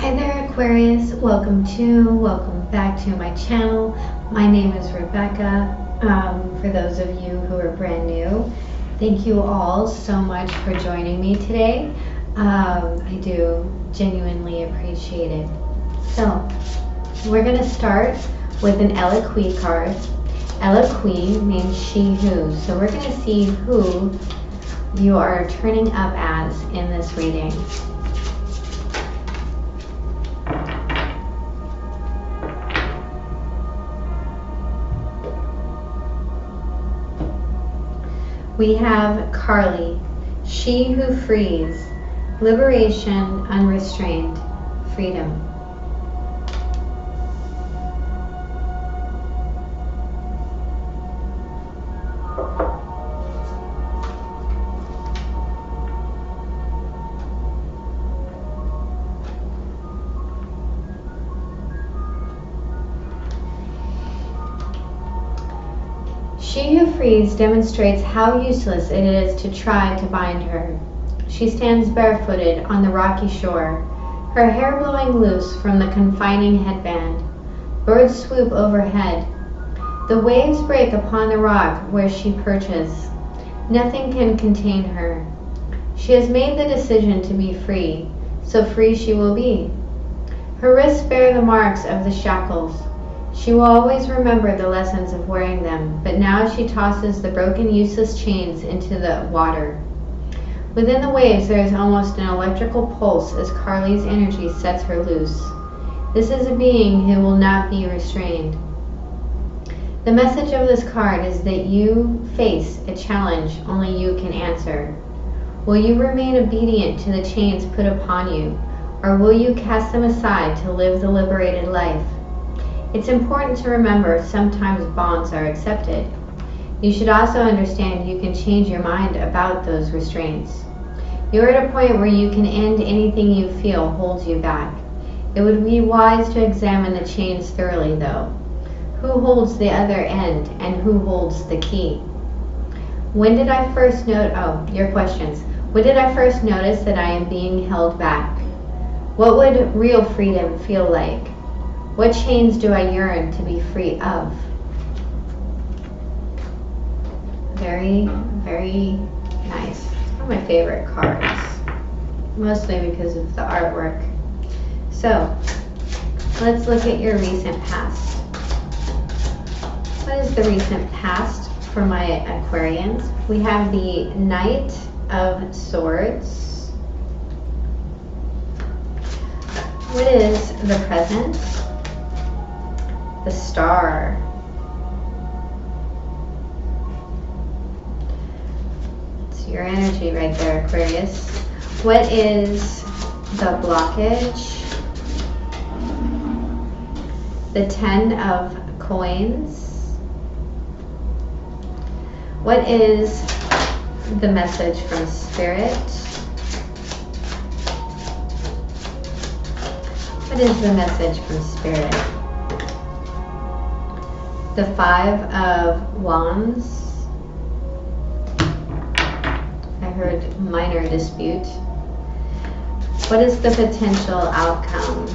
Hi there, Aquarius. Welcome back to my channel. My name is Rebecca. For those of you who are brand new, thank you all so much for joining me today. I do genuinely appreciate it. So, we're going to start with an Eloquii card. Eloquii means she who. So we're going to see who you are turning up as in this reading. We have Carly, she who frees, liberation, unrestrained, freedom. She who frees demonstrates how useless it is to try to bind her. She stands barefooted on the rocky shore, her hair blowing loose from the confining headband. Birds swoop overhead. The waves break upon the rock where she perches. Nothing can contain her. She has made the decision to be free, so free she will be. Her wrists bear the marks of the shackles. She will always remember the lessons of wearing them, but now she tosses the broken, useless chains into the water. Within the waves there is almost an electrical pulse as Carly's energy sets her loose. This is a being who will not be restrained. The message of this card is that you face a challenge only you can answer. Will you remain obedient to the chains put upon you, or will you cast them aside to live the liberated life? It's important to remember sometimes bonds are accepted. You should also understand you can change your mind about those restraints. You're at a point where you can end anything you feel holds you back. It would be wise to examine the chains thoroughly, though. Who holds the other end and who holds the key? When did I first your questions. When did I first notice that I am being held back? What would real freedom feel like? What chains do I yearn to be free of? Very, very nice. One of my favorite cards, mostly because of the artwork. So, let's look at your recent past. What is the recent past for my Aquarians? We have the Knight of Swords. What is the present? The Star. It's your energy right there, Aquarius. What is the blockage? The Ten of Coins. What is the message from Spirit? What is the message from Spirit? The Five of Wands. I heard minor dispute. What is the potential outcome?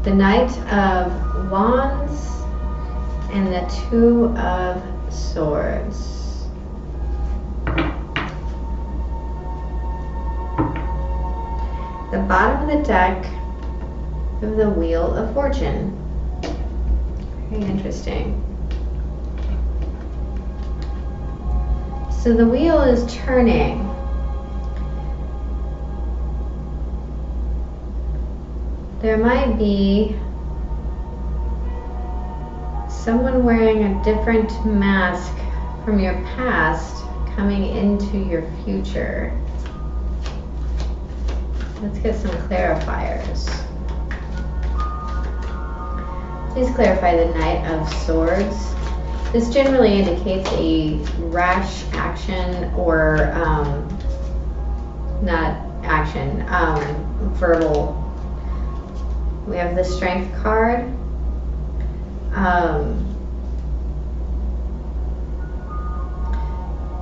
The Knight of Wands and the Two of Swords. The bottom of the deck of the Wheel of Fortune. Very interesting. So the wheel is turning. There might be someone wearing a different mask from your past coming into your future. Let's get some clarifiers. Please clarify the Knight of Swords. This generally indicates a rash action or not action, verbal. We have the Strength card.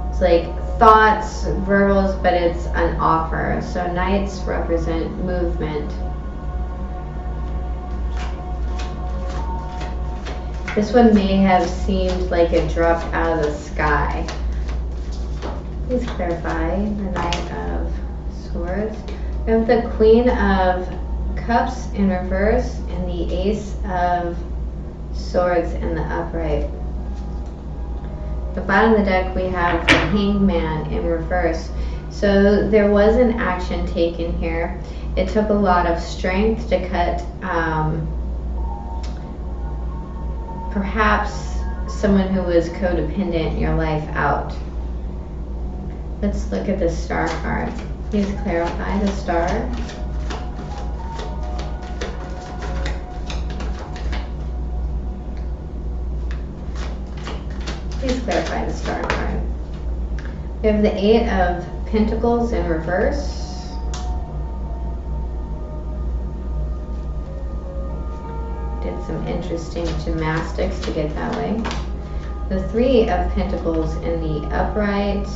It's like thoughts, verbals, but it's an offer. So knights represent movement. This one may have seemed like it dropped out of the sky. Please clarify the Knight of Swords. We have the Queen of Cups in reverse and the Ace of Swords in the upright. At the bottom of the deck we have the Hanged Man in reverse. So there was an action taken here. It took a lot of strength to cut perhaps someone who was codependent in your life out. Let's look at the Star card. Please clarify the Star. Please clarify the Star card. We have the Eight of Pentacles in reverse. Did some interesting gymnastics to get that way. The Three of Pentacles in the upright.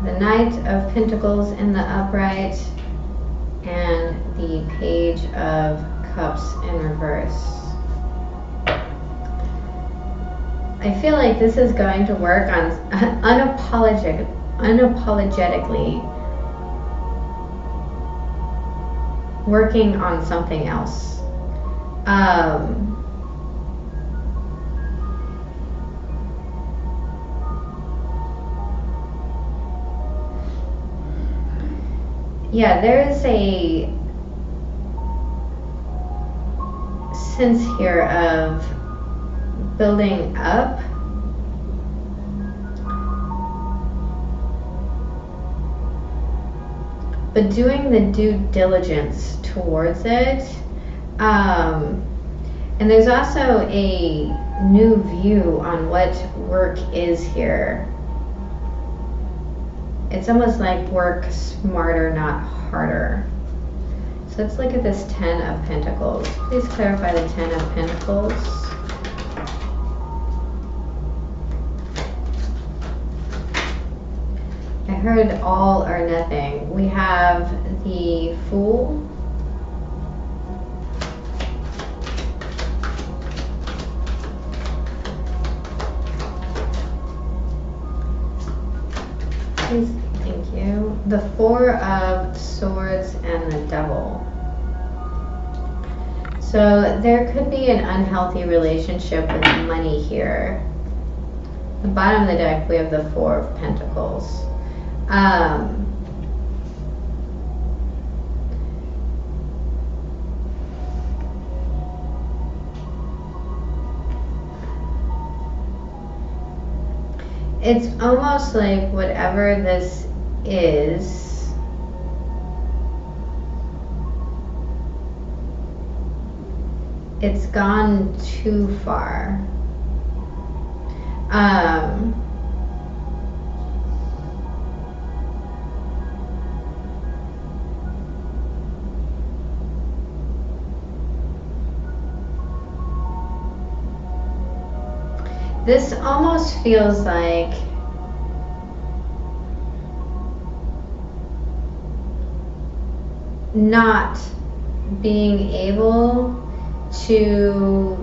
The Knight of Pentacles in the upright. And the Page of Cups in reverse. I feel like this is going to work on unapologetically working on something else. Yeah, there is a sense here of building up. But doing the due diligence towards it. And there's also a new view on what work is here. It's almost like work smarter, not harder. So let's look at this Ten of Pentacles. Please clarify the Ten of Pentacles. I heard all or nothing. We have the Fool. Please, thank you. The Four of Swords and the Devil. So there could be an unhealthy relationship with money here. At the bottom of the deck we have the Four of Pentacles. It's almost like whatever this is, it's gone too far. This almost feels like not being able to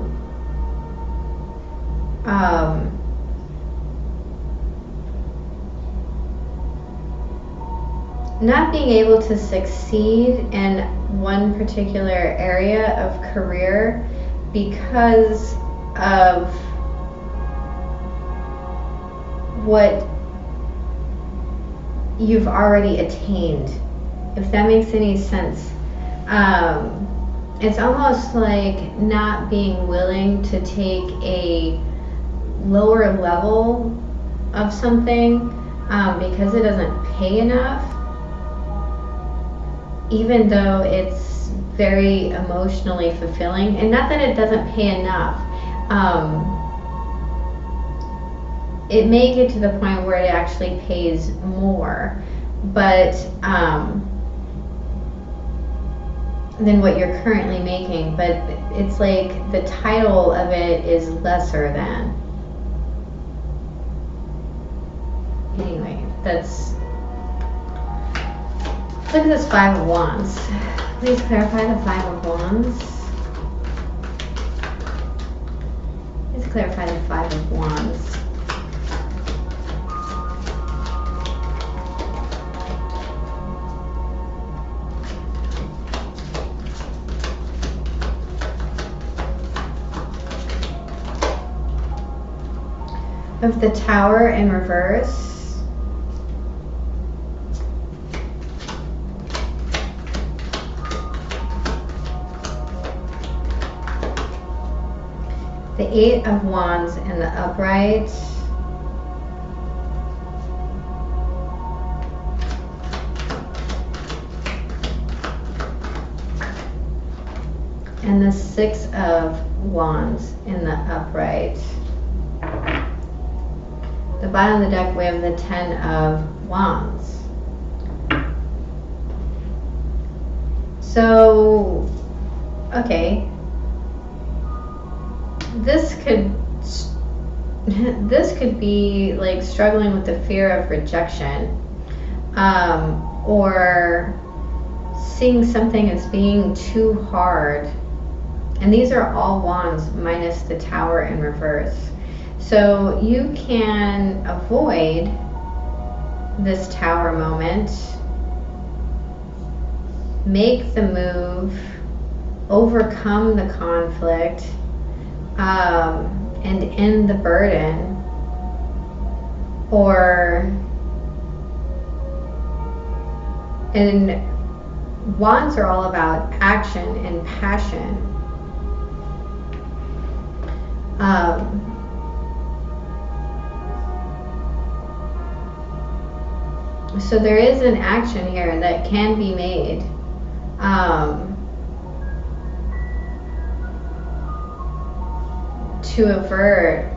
not being able to succeed in one particular area of career because of what you've already attained, if that makes any sense. It's almost like not being willing to take a lower level of something because it doesn't pay enough, even though it's very emotionally fulfilling. And not that it doesn't pay enough. It may get to the point where it actually pays more, but than what you're currently making, but it's like the title of it is lesser than. Anyway, that's, look at this Five of Wands. Please clarify the Five of Wands. Please clarify the Five of Wands. Of the Tower in reverse. The Eight of Wands in the upright. And the Six of Wands in the upright. The bottom of the deck, we have the Ten of Wands. So, okay, this could be like struggling with the fear of rejection, or seeing something as being too hard. And these are all wands minus the Tower in reverse. So you can avoid this Tower moment, make the move, overcome the conflict, and end the burden, and wands are all about action and passion. So there is an action here that can be made. To avert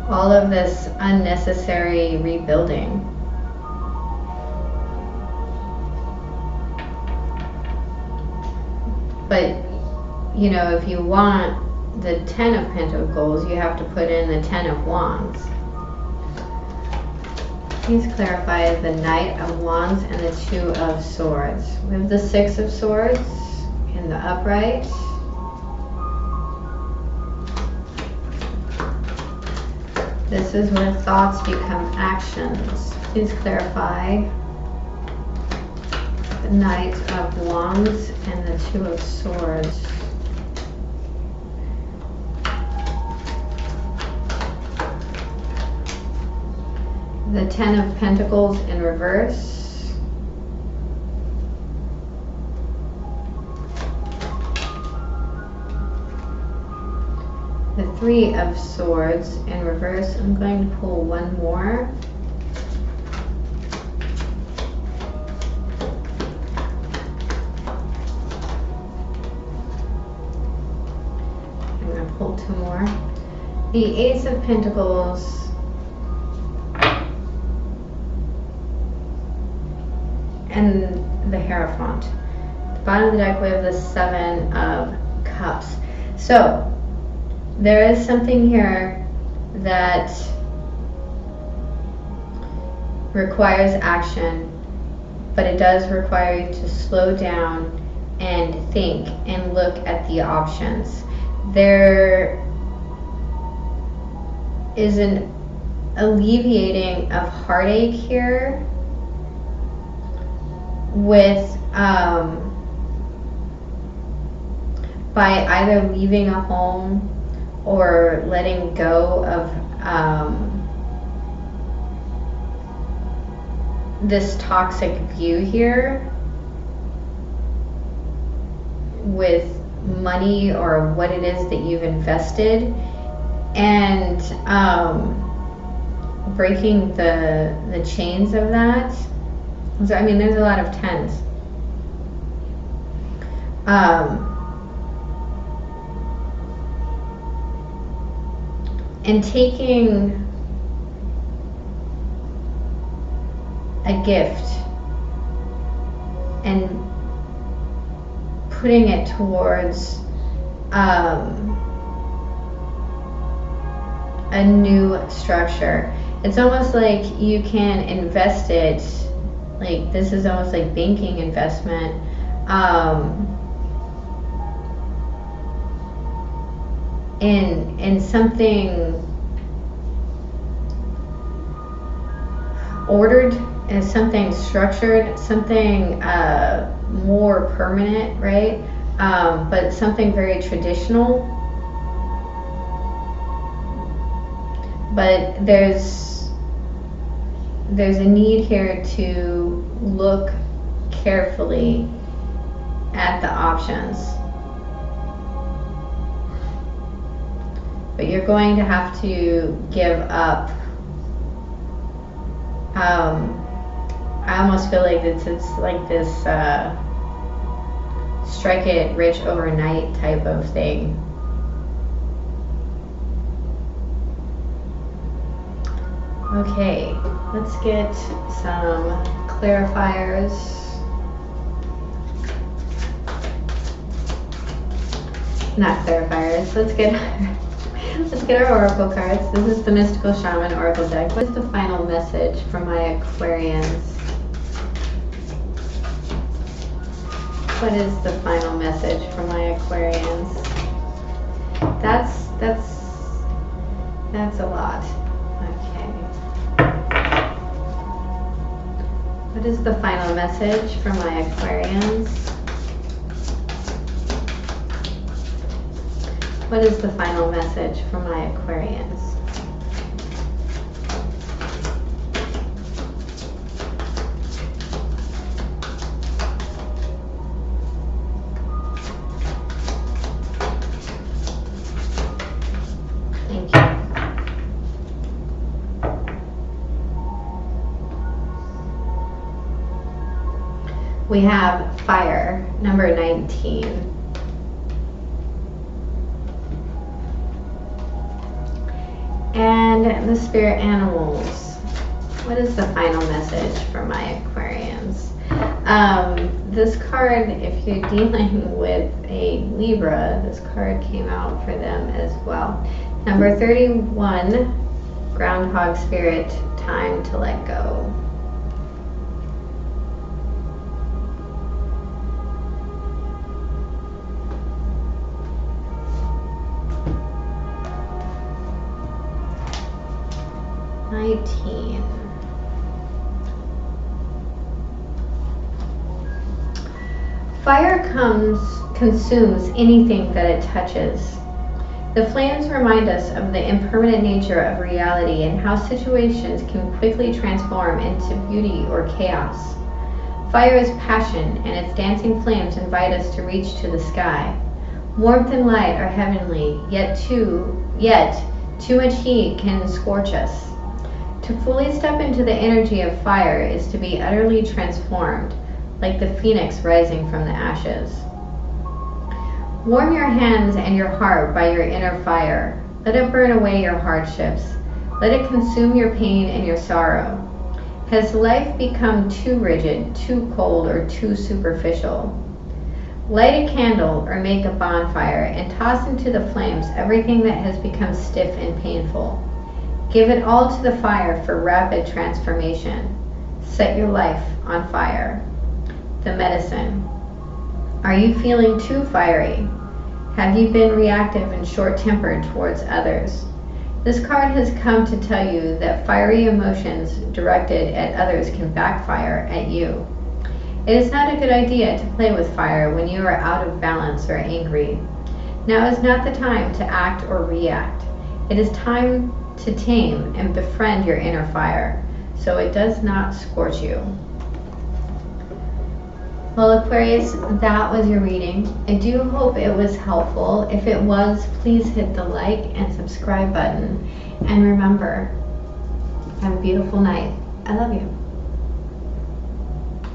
all of this unnecessary rebuilding. But, you know, if you want the Ten of Pentacles, you have to put in the Ten of Wands. Please clarify the Knight of Wands and the Two of Swords. We have the Six of Swords in the upright. This is where thoughts become actions. Please clarify the Knight of Wands and the Two of Swords. The Ten of Pentacles in reverse. The Three of Swords in reverse. I'm going to pull one more. I'm going to pull two more. The Ace of Pentacles and the Hierophant. At the bottom of the deck we have the Seven of Cups. So there is something here that requires action, but it does require you to slow down and think and look at the options. There is an alleviating of heartache here with by either leaving a home or letting go of this toxic view here with money or what it is that you've invested, and breaking the chains of that. So, I mean, there's a lot of tens. And taking a gift and putting it towards a new structure. It's almost like you can invest it, like this is almost like banking investment, in something ordered, and something structured, something more permanent, right? But something very traditional. But there's a need here to look carefully at the options. But you're going to have to give up. I almost feel like it's like this strike it rich overnight type of thing. Okay, let's get some clarifiers. Not clarifiers, let's get our oracle cards. This is the Mystical Shaman Oracle deck. What is the final message from my Aquarians? What is the final message from my Aquarians? That's a lot. Okay. What is the final message from my Aquarians? What is the final message from my Aquarians? Thank you. We have fire, number 19. And the spirit animals. What is the final message for my Aquarians? This card, if you're dealing with a Libra, this card came out for them as well. Number 31, Groundhog Spirit, time to let go. Fire consumes anything that it touches. The flames remind us of the impermanent nature of reality and how situations can quickly transform into beauty or chaos. Fire is passion, and its dancing flames invite us to reach to the sky. Warmth and light are heavenly, yet too much heat can scorch us. To fully step into the energy of fire is to be utterly transformed, like the phoenix rising from the ashes. Warm your hands and your heart by your inner fire. Let it burn away your hardships. Let it consume your pain and your sorrow. Has life become too rigid, too cold, or too superficial? Light a candle or make a bonfire and toss into the flames everything that has become stiff and painful. Give it all to the fire for rapid transformation. Set your life on fire. The medicine. Are you feeling too fiery? Have you been reactive and short-tempered towards others? This card has come to tell you that fiery emotions directed at others can backfire at you. It is not a good idea to play with fire when you are out of balance or angry. Now is not the time to act or react. It is time to tame and befriend your inner fire, so it does not scorch you. Well, Aquarius, that was your reading. I do hope it was helpful. If it was, please hit the like and subscribe button. And remember, have a beautiful night. I love you.